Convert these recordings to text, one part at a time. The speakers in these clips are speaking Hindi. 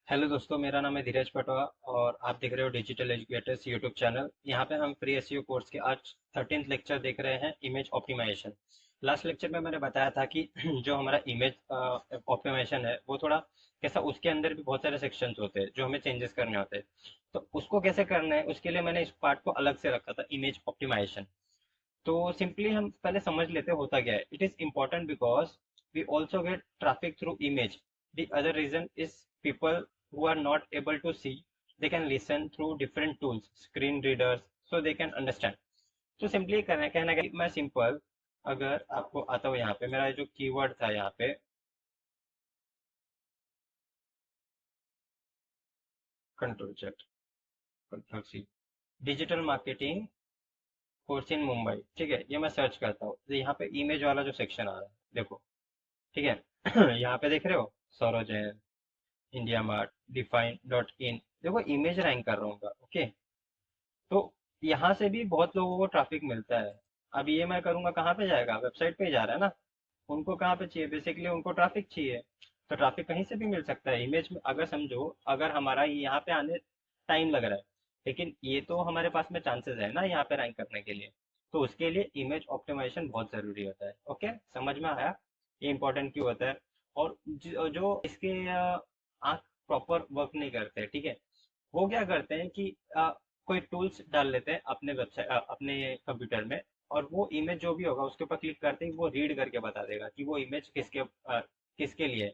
हेलो दोस्तों, मेरा नाम है धीरज पटवा और आप देख रहे हो डिजिटल एजुकेटर्स यूट्यूब चैनल। यहाँ पे हम फ्री एसईओ कोर्स के आज 13th लेक्चर देख रहे हैं, इमेज ऑप्टिमाइजेशन। लास्ट लेक्चर में मैंने बताया था कि जो हमारा इमेज ऑप्टिमाइजेशन है वो थोड़ा कैसा, उसके अंदर भी बहुत सारे सेक्शंस होते हैं जो हमें चेंजेस करने होते हैं। तो उसको कैसे करना है उसके लिए मैंने इस पार्ट को अलग से रखा था, इमेज ऑप्टिमाइजेशन। तो सिंपली हम पहले समझ लेते हैं होता क्या है। It is important because we also get traffic through image. The other reason is people who are not able to see, they can listen through different tools, screen readers, so they can understand. तो सिंपली कहना कि मैं सिंपल, अगर आपको आता हूँ यहाँ पे मेरा जो कीवर्ड था यहाँ पे, control check, control C, digital marketing course in Mumbai. ठीक है, ये मैं सर्च करता हूँ तो यहाँ पे इमेज वाला जो सेक्शन आ रहा है, देखो। ठीक है यहाँ पे देख रहे हो, Saurav Jain, India mart, define dot in, देखो इमेज रैंक कर रहा हूँ। ओके, तो यहाँ से भी बहुत लोगों को ट्रैफिक मिलता है। अब ये मैं करूँगा कहाँ पे जाएगा, वेबसाइट पे ही जा रहा है ना। उनको कहाँ पे चाहिए, बेसिकली उनको ट्रैफिक चाहिए। तो ट्रैफिक कहीं से भी मिल सकता है इमेज में। अगर समझो, अगर हमारा यहाँ पे आने टाइम लग रहा है, लेकिन ये तो हमारे पास में चांसेस है ना यहाँ पे रैंक करने के लिए। तो उसके लिए इमेज ऑप्टिमाइजेशन बहुत जरूरी होता है। ओके, समझ में आया ये इंपॉर्टेंट क्यों होता है। और जो इसके आँख प्रॉपर वर्क नहीं करते, ठीक है, वो क्या करते हैं कि कोई टूल्स डाल लेते हैं अपने वेबसाइट, अपने कंप्यूटर में, और वो इमेज जो भी होगा उसके ऊपर क्लिक करते ही वो रीड करके बता देगा कि वो इमेज किसके लिए है।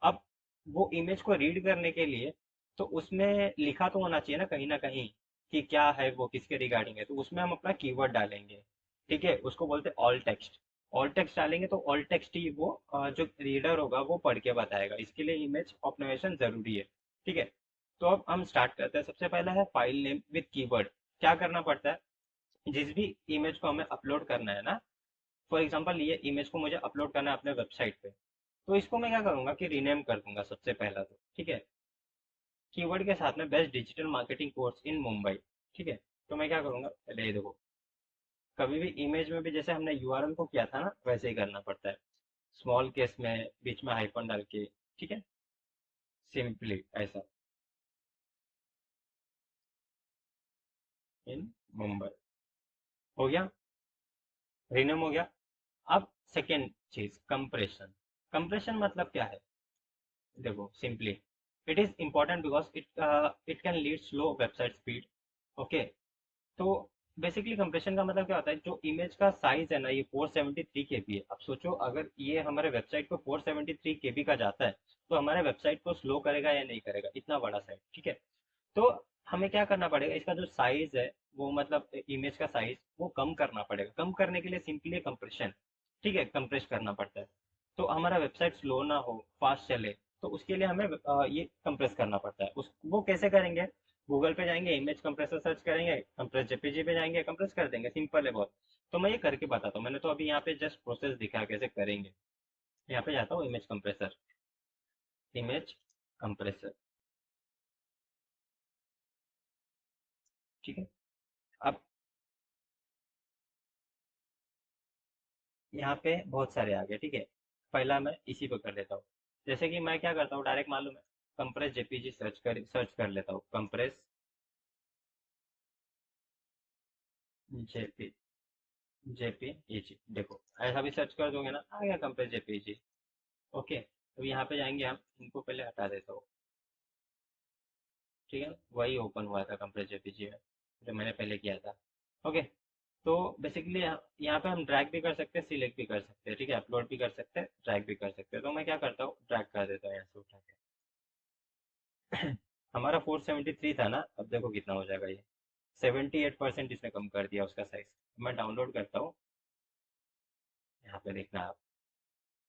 अब वो इमेज को रीड करने के लिए तो उसमें लिखा तो होना चाहिए ना कहीं कि क्या है, वो किसके रिगार्डिंग है। तो उसमें हम अपना कीवर्ड डालेंगे। ठीक है, उसको बोलते हैं ऑल टेक्स्ट। ऑल टेक्स्ट डालेंगे तो ऑल टेक्स्ट ही वो जो रीडर होगा वो पढ़ के बताएगा। इसके लिए इमेज ऑप्टिमाइजेशन जरूरी है। ठीक है, तो अब हम स्टार्ट करते हैं। सबसे पहला है फाइल नेम विद कीवर्ड। क्या करना पड़ता है, जिस भी इमेज को हमें अपलोड करना है ना, फॉर एग्जांपल ये इमेज को मुझे अपलोड करना है अपने वेबसाइट पे, तो इसको मैं क्या करूंगा कि रीनेम कर दूंगा सबसे पहला तो। ठीक है, कीवर्ड के साथ में best digital marketing course in Mumbai. ठीक है, तो मैं क्या करूंगा, पहले ये देखो, कभी भी इमेज में भी जैसे हमने यूआरएल को किया था ना वैसे ही करना पड़ता है, स्मॉल केस में बीच में हाइफन डाल के। ठीक है, सिंपली ऐसा, इन मुंबई हो गया, रीनेम हो गया। अब सेकेंड चीज, कंप्रेशन। कंप्रेशन मतलब क्या है, देखो simply, it is important because it can lead slow website speed. Okay, तो बेसिकली कंप्रेशन का मतलब क्या होता है, जो इमेज का साइज है ना, ये 473 केबी है। अब सोचो अगर ये हमारे वेबसाइट को 473 केबी का जाता है तो हमारे वेबसाइट को स्लो करेगा या नहीं करेगा, इतना बड़ा साइज। ठीक है, तो हमें क्या करना पड़ेगा, इसका जो साइज है वो मतलब इमेज का साइज वो कम करना पड़ेगा। कम करने के लिए सिंपली कंप्रेशन, ठीक है, कंप्रेस करना पड़ता है। तो हमारा वेबसाइट स्लो ना हो, फास्ट चले, तो उसके लिए हमें ये कंप्रेस करना पड़ता है। उस वो कैसे करेंगे, गूगल पे जाएंगे, इमेज कंप्रेसर सर्च करेंगे, कंप्रेस जेपीजी पे जाएंगे, कंप्रेस कर देंगे, सिंपल है बहुत। तो मैं ये करके बताता हूँ, मैंने तो अभी यहाँ पे जस्ट प्रोसेस दिखा कैसे करेंगे। यहाँ पे जाता हूँ, इमेज कंप्रेसर, इमेज कंप्रेसर। ठीक है, अब यहाँ पे बहुत सारे आ गए। ठीक है, पहला मैं इसी पे कर लेता हूँ। जैसे कि मैं क्या करता हूँ, डायरेक्ट मालूम है, कंप्रेस जेपीजी सर्च कर लेता हूँ, कंप्रेस जेपी जेपीईजी। देखो ऐसा भी सर्च कर दोगे ना, आ गया कंप्रेस जेपीईजी। ओके, तो यहाँ पे जाएंगे हम, इनको पहले हटा देता हूँ। ठीक है, वही ओपन हुआ था कंप्रेस जेपीजी में जो मैंने पहले किया था। ओके, तो बेसिकली यहाँ पे हम ड्रैग भी कर सकते हैं, सिलेक्ट भी कर सकते हैं। ठीक है, अपलोड भी कर सकते हैं, ड्रैग भी कर सकते हैं। तो मैं क्या करता हूँ, ड्रैग कर देता हूँ यहाँ से उठा के। हमारा 473 था ना, अब देखो कितना हो जाएगा ये, 78% इसने कम कर दिया उसका साइज। मैं डाउनलोड करता हूँ, यहाँ पे देखना आप,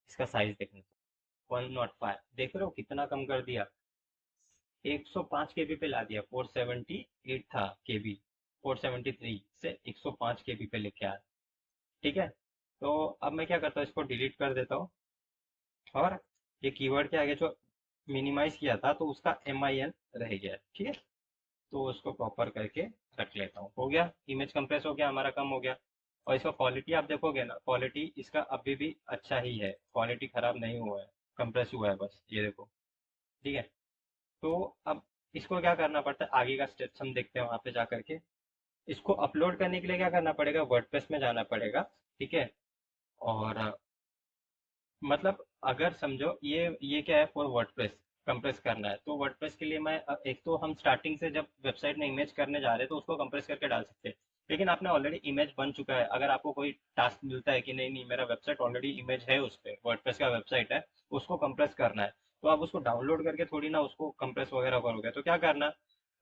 इसका साइज देखना, 105, देख रहे हो कितना कम कर दिया, 105 केबी पे ला दिया। 478 था केबी, 473 से 105 केबी पे लेके आया। ठीक है, तो अब मैं क्या करता हूँ, इसको डिलीट कर देता हूँ, और ये कीवर्ड के आगे जो मिनिमाइज किया था तो उसका MIN रह गया है। ठीक है, तो उसको प्रॉपर करके रख लेता हूँ। हो गया, इमेज कंप्रेस हो गया हमारा, कम हो गया। और इसका क्वालिटी आप देखोगे ना, क्वालिटी इसका अभी भी अच्छा ही है, क्वालिटी खराब नहीं हुआ है, कंप्रेस हुआ है बस, ये देखो। ठीक है, तो अब इसको क्या करना पड़ता है, आगे का स्टेप्स हम देखते हैं वहां पे जा करके। इसको अपलोड करने के लिए क्या करना पड़ेगा, वर्डप्रेस में जाना पड़ेगा। ठीक है। और मतलब अगर समझो ये क्या है, फॉर वर्डप्रेस कंप्रेस करना है, तो वर्डप्रेस के लिए मैं एक तो हम स्टार्टिंग से जब वेबसाइट में इमेज करने जा रहे हैं तो उसको कंप्रेस करके डाल सकते हैं। लेकिन आपने ऑलरेडी इमेज बन चुका है, अगर आपको कोई टास्क मिलता है कि नहीं नहीं मेरा वेबसाइट ऑलरेडी इमेज है, उस पर वर्डप्रेस का वेबसाइट है, उसको कंप्रेस करना है, तो आप उसको डाउनलोड करके थोड़ी ना उसको कंप्रेस वगैरह करोगे। तो क्या करना,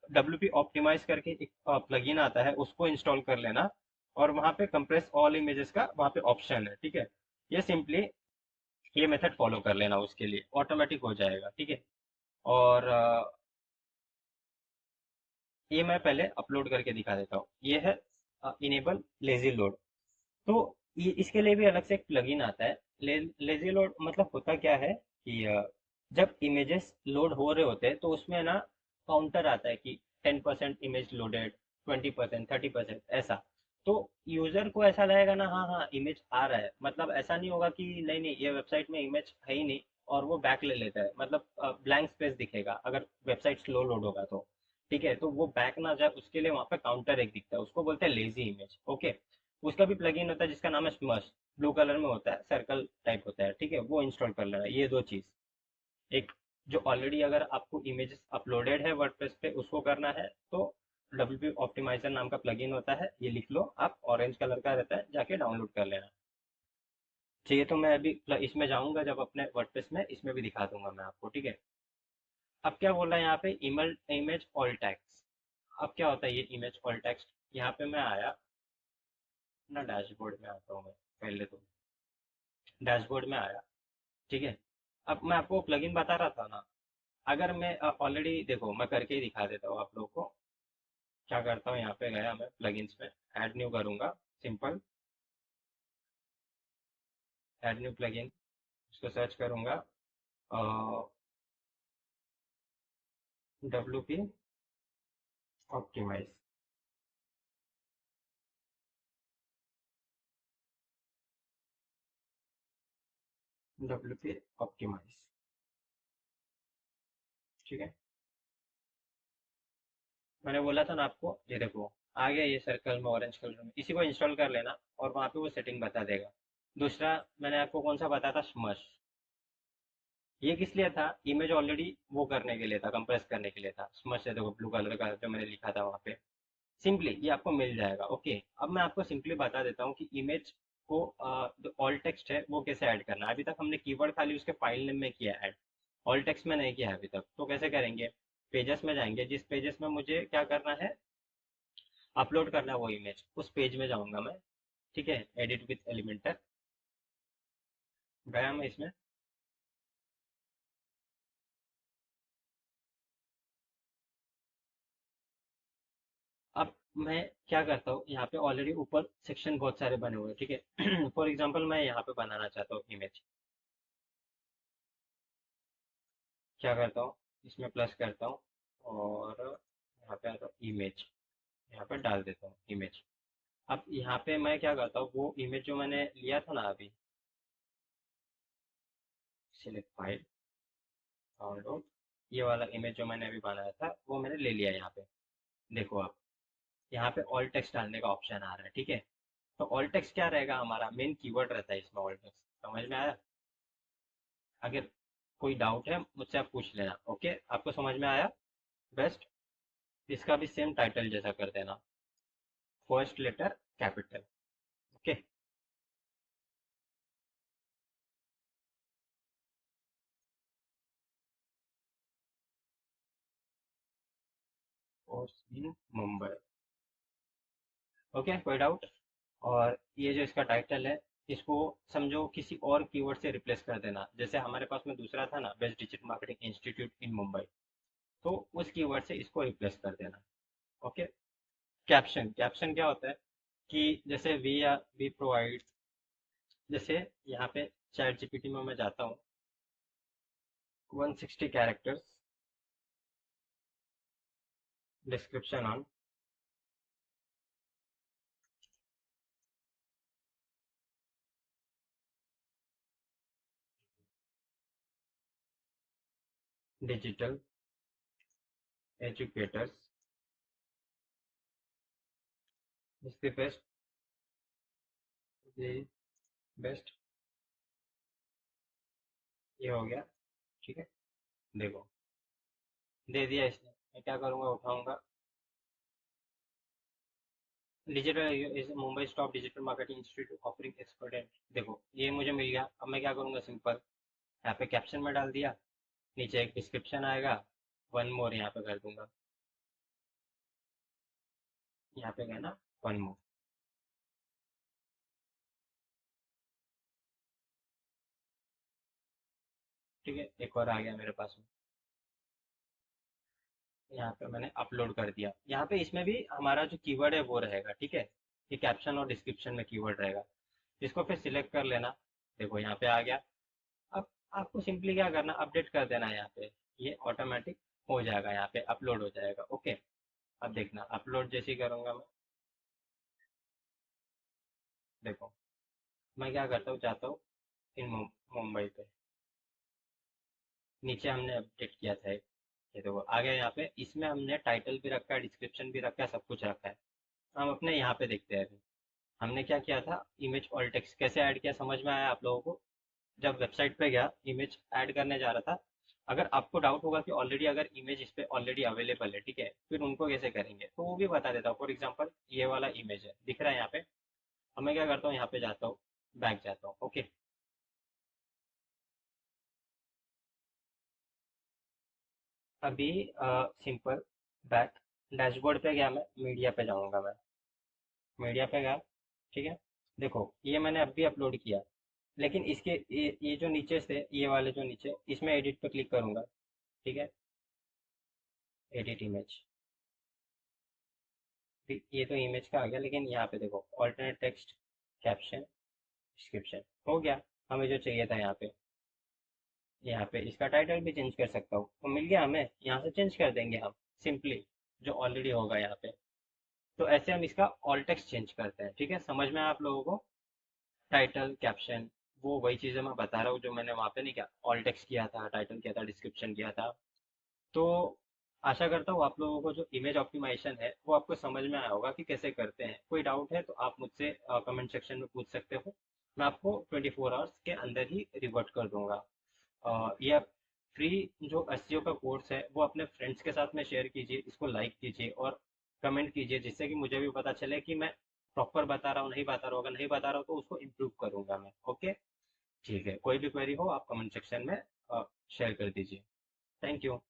WP ऑप्टिमाइज करके एक प्लगइन आता है, उसको इंस्टॉल कर लेना। और वहाँ पे कंप्रेस ऑल इमेजेस का वहाँ पे ऑप्शन है। ठीक है। ये सिंपली ये मेथड फॉलो कर लेना, उसके लिए ऑटोमेटिक हो जाएगा। ठीक है। और ये मैं पहले अपलोड करके दिखा देता हूँ। ये है इनेबल लेजी लोड। तो ये इसके लिए भी अलग से एक प्लगइन आता है। लेजी लोड मतलब होता क्या है कि जब इमेजेस लोड हो रहे होते हैं तो उसमें ना काउंटर आता है कि 10% इमेज लोडेड, 20%, 30% ऐसा। तो यूजर को ऐसा लगेगा ना, हाँ हाँ इमेज आ रहा है, मतलब ऐसा नहीं होगा कि नहीं नहीं ये वेबसाइट में इमेज है ही नहीं, और वो बैक ले लेता है, मतलब ब्लैंक स्पेस दिखेगा अगर वेबसाइट स्लो लोड होगा तो। ठीक है। तो वो बैक ना जाए उसके लिए वहाँ पे काउंटर एक दिखता है, उसको बोलते हैं लेजी इमेज। ओके। उसका भी प्लगइन होता है जिसका नाम है स्मश, ब्लू कलर में होता है, सर्कल टाइप होता है। ठीक है। वो इंस्टॉल कर लेना, ये दो चीज। एक जो ऑलरेडी अगर आपको इमेजेस अपलोडेड है वर्डप्रेस पे उसको करना है, तो WP ऑप्टिमाइजर नाम का प्लगइन होता है, ये लिख लो आप, ऑरेंज कलर का रहता है, जाके डाउनलोड कर लेना। चाहिए तो मैं अभी इसमें जाऊंगा, जब अपने वर्डप्रेस में इसमें भी दिखा दूंगा मैं आपको। ठीक है। अब क्या बोल रहा है यहाँ पे, इमेज इमेज ऑल टेक्स्ट। अब क्या होता है ये इमेज ऑल टेक्स्ट, यहाँ पे मैं आया ना, डैशबोर्ड में आता हूँ मैं पहले तो, डैशबोर्ड में आया। ठीक है। अब मैं आपको प्लगइन बता रहा था ना, अगर मैं ऑलरेडी देखो मैं करके ही दिखा देता हूँ आप लोग को। क्या करता हूँ, यहाँ पे गया मैं प्लगइन्स में, ऐड न्यू करूंगा, सिंपल ऐड न्यू प्लगइन, उसको सर्च करूंगा, WP ऑप्टिमाइज। WP optimize. ठीक है। मैंने बोला था ना आपको, ये देखो आ गया ये सर्कल में ऑरेंज कलर में, इसी को इंस्टॉल कर लेना और वहाँ पे वो सेटिंग बता देगा। दूसरा मैंने आपको कौन सा बताया था, स्मश। ये किस लिए था, इमेज ऑलरेडी वो करने के लिए था, कंप्रेस करने के लिए था। स्मश है देखो ब्लू कलर का जो मैंने लिखा था वहाँ पे, सिंपली ये आपको मिल जाएगा। ओके। अब मैं आपको सिंपली बता देता हूँ कि इमेज को जो ऑल टेक्स्ट है वो कैसे ऐड करना है। अभी तक हमने कीवर्ड खाली उसके फाइल नेम में किया ऐड, ऑल टेक्स्ट में नहीं किया है अभी तक। तो कैसे करेंगे, पेजेस में जाएंगे, जिस पेजेस में मुझे क्या करना है, अपलोड करना है वो इमेज, उस पेज में जाऊंगा मैं। ठीक है। एडिट विथ एलिमेंटर, गया मैं इसमें। अब मैं क्या करता हूँ, यहाँ पे ऑलरेडी ऊपर सेक्शन बहुत सारे बने हुए हैं। ठीक है। फॉर एग्जांपल मैं यहाँ पे बनाना चाहता हूँ इमेज। क्या करता हूँ, इसमें प्लस करता हूँ और यहाँ पे आता हूँ इमेज, यहाँ पे डाल देता हूँ इमेज। अब यहाँ पे मैं क्या करता हूँ, वो इमेज जो मैंने लिया था ना अभी, सिलेक्ट फाइल, डाउनलोड, ये वाला इमेज जो मैंने अभी बनाया था वो मैंने ले लिया यहाँ पे। देखो आप, यहाँ पे ऑल टेक्स्ट डालने का ऑप्शन आ रहा है। ठीक है। तो ऑल टेक्स्ट क्या रहेगा, हमारा मेन कीवर्ड रहता है इसमें ऑल टेक्स्ट। समझ में आया। अगर कोई डाउट है मुझसे आप पूछ लेना। ओके। आपको समझ में आया, बेस्ट। इसका भी सेम टाइटल जैसा कर देना, first letter capital. Okay. Course in Mumbai. Okay, कोई डाउट। और ये जो इसका टाइटल है, इसको समझो किसी और कीवर्ड से रिप्लेस कर देना। जैसे हमारे पास में दूसरा था ना, बेस्ट डिजिटल मार्केटिंग इंस्टीट्यूट इन मुंबई, तो उस कीवर्ड से इसको रिप्लेस कर देना। ओके। कैप्शन, कैप्शन क्या होता है कि जैसे वी प्रोवाइड, जैसे यहाँ पे चैट जीपीटी में मैं जाता हूँ, 160 characters description on digital educators is the best, the best, ये हो गया। ठीक है, देखो दे दिया इसने। मैं क्या करूँगा, उठाऊंगा digital is Mumbai stop digital marketing institute offering expert. देखो ये मुझे मिल गया। अब मैं क्या करूँगा, सिंपल यहाँ पे कैप्शन में डाल दिया, नीचे एक डिस्क्रिप्शन आएगा, वन मोर यहाँ पे कर दूंगा, यहाँ पे गया ना, वन मोर। ठीक है, एक और आ गया मेरे पास में, यहाँ पे मैंने अपलोड कर दिया। यहाँ पे इसमें भी हमारा जो कीवर्ड है वो रहेगा। ठीक है, ये कैप्शन और डिस्क्रिप्शन में कीवर्ड रहेगा। इसको फिर सिलेक्ट कर लेना। देखो यहाँ पे आ गया। अब आपको सिंपली क्या करना, अपडेट कर देना है यहाँ पे, ये ऑटोमेटिक हो जाएगा, यहाँ पे अपलोड हो जाएगा। ओके, अब देखना अपलोड जैसे ही करूँगा मैं, देखो मैं क्या करता हूँ, जाता हूँ इन मुंबई पे, नीचे हमने अपडेट किया था एक, ये देखो आ गया यहाँ पे। इसमें हमने टाइटल भी रखा है, डिस्क्रिप्शन भी रखा है, सब कुछ रखा है। हम अपने यहाँ पे देखते हैं अभी हमने क्या किया था। इमेज ऑल टेक्स्ट कैसे ऐड किया, समझ में आया आप लोगों को? जब वेबसाइट पे गया, इमेज ऐड करने जा रहा था। अगर आपको डाउट होगा कि ऑलरेडी अगर इमेज इस पे ऑलरेडी अवेलेबल है, ठीक है, फिर उनको कैसे करेंगे तो वो भी बता देता हूँ। फॉर एग्जांपल ये वाला इमेज है, दिख रहा है यहाँ पे। अब मैं क्या करता हूँ, यहाँ पे जाता हूँ, बैक जाता हूँ। ओके, अभी सिंपल बैक, डैशबोर्ड पे गया, मैं मीडिया पे जाऊंगा, मैं मीडिया पे गया। ठीक है, देखो ये मैंने अभी अपलोड किया, लेकिन इसके ये जो नीचे से, ये वाले जो नीचे, इसमें एडिट पे क्लिक करूंगा। ठीक है, एडिट इमेज, ये तो इमेज का आ गया, लेकिन यहाँ पे देखो ऑल्टरनेट टेक्स्ट, कैप्शन, डिस्क्रिप्शन हो गया। हमें जो चाहिए था यहाँ पे, यहाँ पे इसका टाइटल भी चेंज कर सकता हूँ, तो मिल गया हमें, यहाँ से चेंज कर देंगे हम सिंपली, जो ऑलरेडी होगा यहाँ पे। तो ऐसे हम इसका ऑल टेक्स्ट चेंज करते हैं। ठीक है, समझ में आया आप लोगों को? टाइटल, कैप्शन, वो वही चीज़ें मैं बता रहा हूँ जो मैंने वहाँ पे नहीं किया, ऑल टेक्स्ट किया था, टाइटल किया था, डिस्क्रिप्शन किया था। तो आशा करता हूँ आप लोगों को जो इमेज ऑप्टिमाइजेशन है वो आपको समझ में आया होगा कि कैसे करते हैं। कोई डाउट है तो आप मुझसे कमेंट सेक्शन में पूछ सकते हो, मैं आपको 24 आवर्स के अंदर ही रिवर्ट कर दूंगा। ये फ्री जो एसईओ का कोर्स है वो अपने फ्रेंड्स के साथ में शेयर कीजिए, इसको लाइक कीजिए और कमेंट कीजिए, जिससे कि मुझे भी पता चले कि मैं प्रॉपर बता रहा हूँ, नहीं बता रहा हूँ। अगर नहीं बता रहा हूँ तो उसको इम्प्रूव करूंगा मैं। ओके, ठीक है, कोई भी क्वेरी हो आप कमेंट सेक्शन में शेयर कर दीजिए। Thank you.